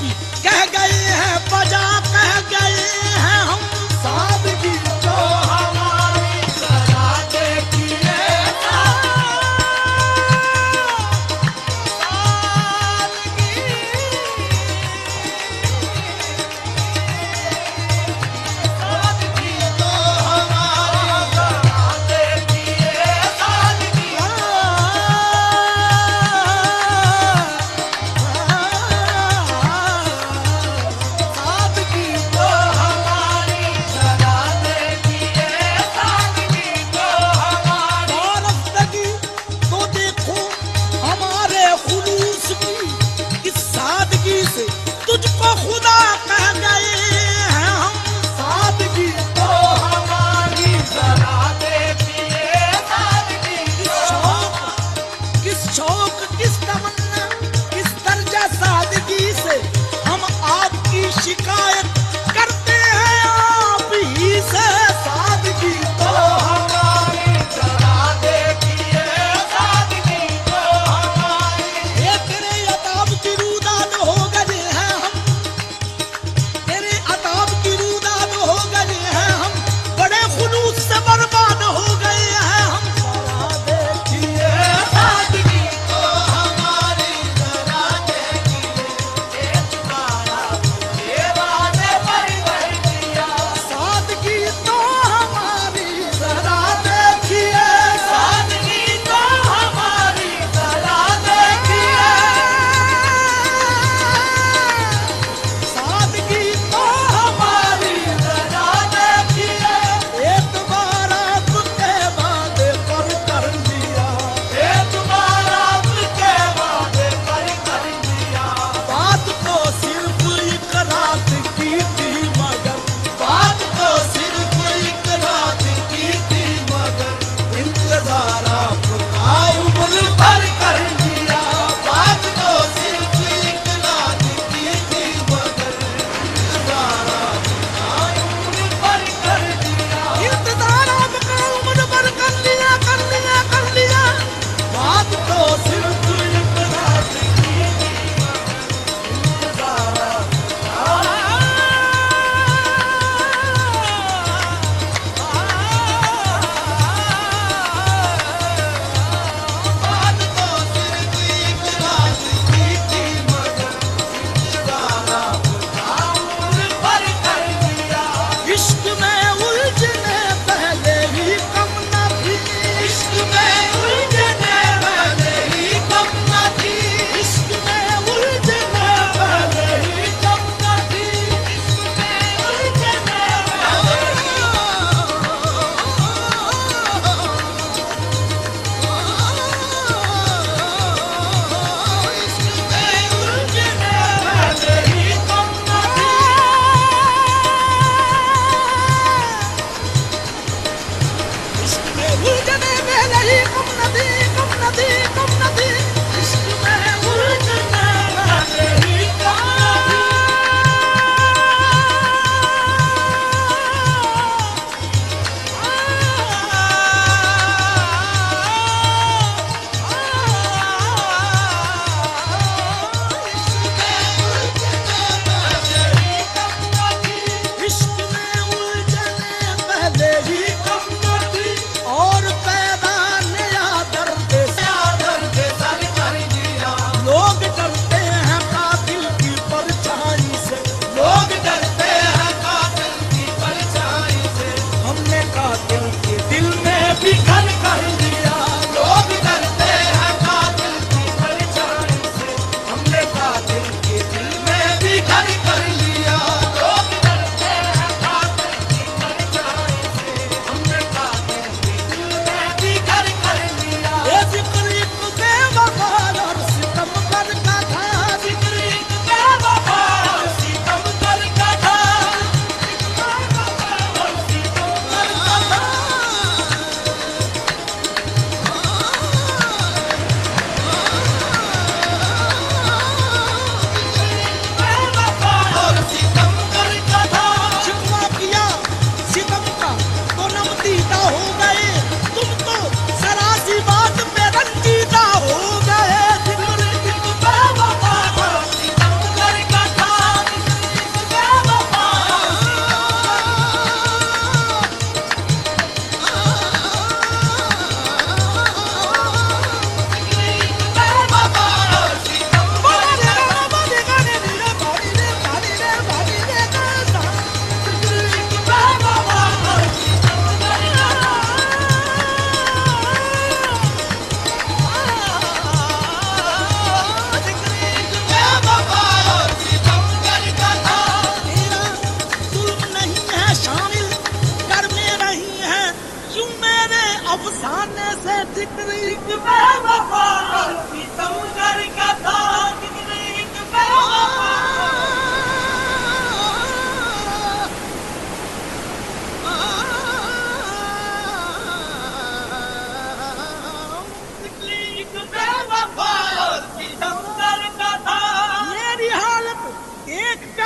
سادگی کہہ گئے ہیں بجا کہہ گئے ہیں ہم سادگی تو ہماری ذرا دیکھیے تجھ کو خدا کہہ گئے ہیں ہم سادگی تو ہماری ذرا دیکھیے سادگی کس شوق کس تمنا کس درجہ سادگی سے ہم آپ کی شکایت کرتے ہیں آپ ہی سے سادگی تو ہماری ذرا دیکھیے سادگی تو ہماری یہ تیرے عطاب کی روداد ہو گئے ہیں ہم تیرے عطاب کی روداد ہو گئے ہیں ہم بڑے خلوص سے برباد ہو گئے ہیں ہم ذرا دیکھیے سادگی تو ہماری ذرا دیکھیے ایک بار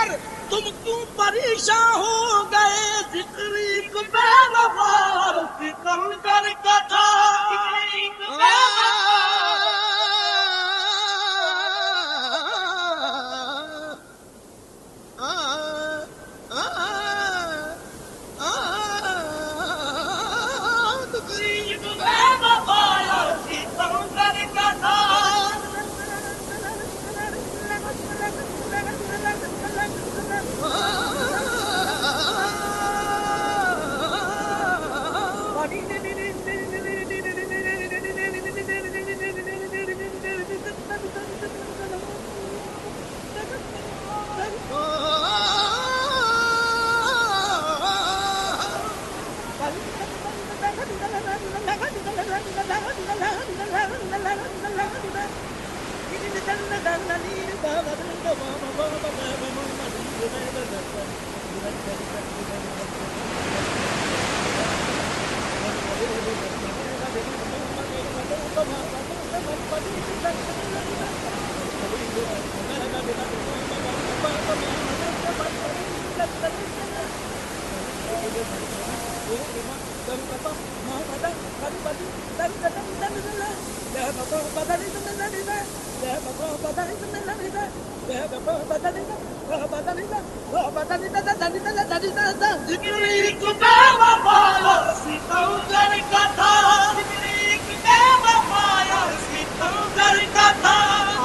کر تم کیوں پریشان ہو گئے؟ ذکر ایک بے وفا سکندر کا تھا،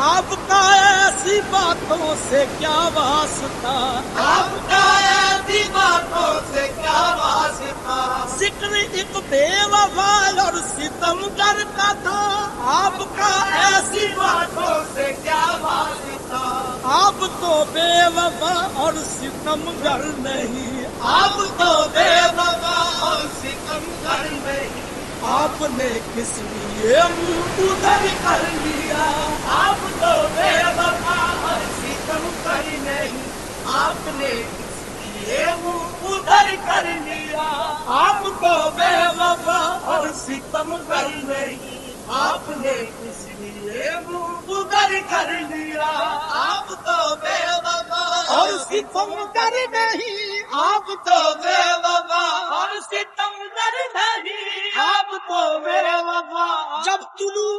آپ کا ایسی باتوں سے کیا واسطہ، آپ کا ایسی باتوں سے کیا واسطہ، ذکر ایک بے وفا اور ستمگر کا تھا، آپ کا ایسی باتوں سے کیا واسطہ، آپ تو بے وفا اور ستمگر نہیں، آپ تو بے وفا اور ستمگر نہیں، آپ نے کس لیے منہ ادھر کر لیا، آپ تو بے وفا اور ستمگر نہیں، آپ نے کس لیے منہ ادھر کر لیا، آپ تو بے وفا اور ستمگر نہیں، آپ نے کس لیے منہ ادھر کر لیا، آپ تو بے وفا اور ستمگر نہیں، آپ تو بے وفا اور ستمگر نہیں، آپ تو بے وفا۔ جب طلوع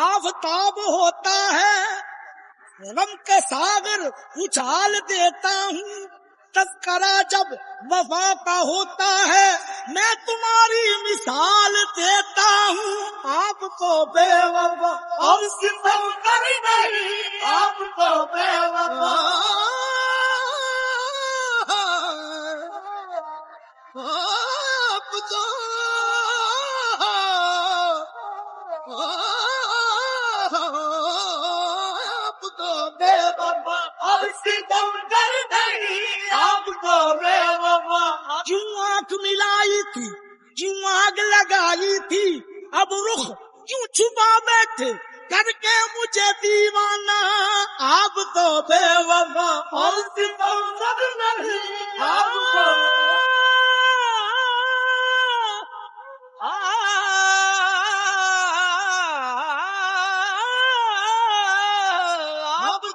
آفتاب ہوتا ہے غم کے ساغر اچھال دیتا ہوں، تذکرہ جب وفا کا ہوتا ہے میں تمہاری مثال دیتا ہوں، آپ تو بے وفا اور ستمگر نہیں، آپ تو بے وفا آپ تو بے وفا اور ستمگر نہیں، آپ تو بے وفا۔ کیوں آنکھ ملائی تھی، کیوں آگ لگائی تھی، اب رخ کیوں چھپا بیٹھے کر کے مجھے دیوانہ، آپ تو بے وفا اور ستمگر نہیں، آپ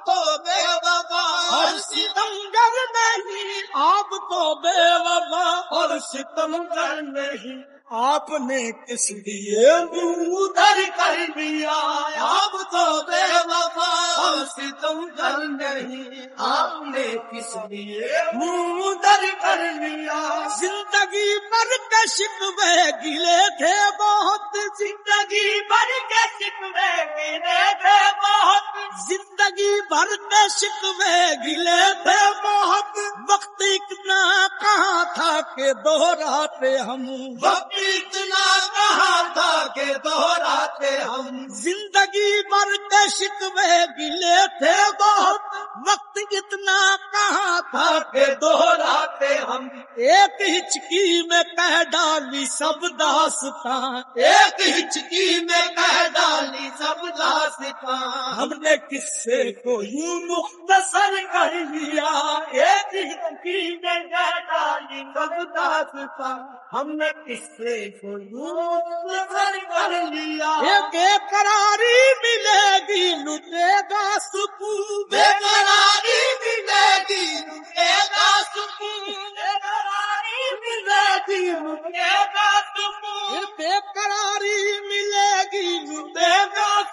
تو بے وفا اور ستمگر نہیں، آپ تو بے وفا اور ستمگر نہیں، آپ نے کس لیے منہ ادھر کر لیا، آپ تو بے وفا اور ستمگر نہیں، آپ نے کس لیے منہ ادھر کر لیا۔ زندگی بھر کے شکوے گلے تھے بہت، زندگی بھر کے شکوے گلے تھے بہت، زندگی بھر کے شکوے گلے تھے بہت، وقت اتنا کہاں تھا کہ دوہراتے ہم، وقت اتنا کہاں تھا کہ دوہراتے ہم، زندگی بھر کے شکوے گلے تھے بہت، وقت اتنا کہاں تھا کہ دوہراتے ہم، ایک ہچکی میں کہہ ڈالی سب داستاں، ایک ہچکی میں کہہ ڈالی سب داستاں، ہم نے قصے کو یوں مختصر کر لیا، ایک ہچکی میں کہہ ڈالی سب داستاں، ہم نے قصے کو یوں مختصر کر لیا، ایک قراری ملے گی لٹے گا سکون، بے قراری ملے گی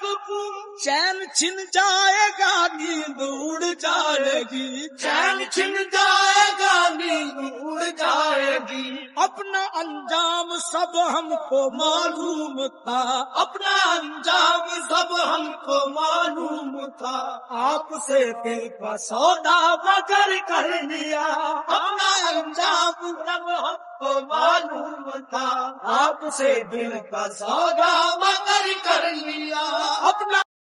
سکون چین چھن جائے گا نیند اڑ جائے گی چین چھن جائے گا نیند اڑ جائے گی اپنا انجام سب ہم کو معلوم تھا اپنا انجام سب ہم کو معلوم تھا آپ سے دل کا سودا مگر کر لیا اپنا انجام سب ہم کو معلوم تھا آپ سے دل کا سودا مگر کر لیا اپنا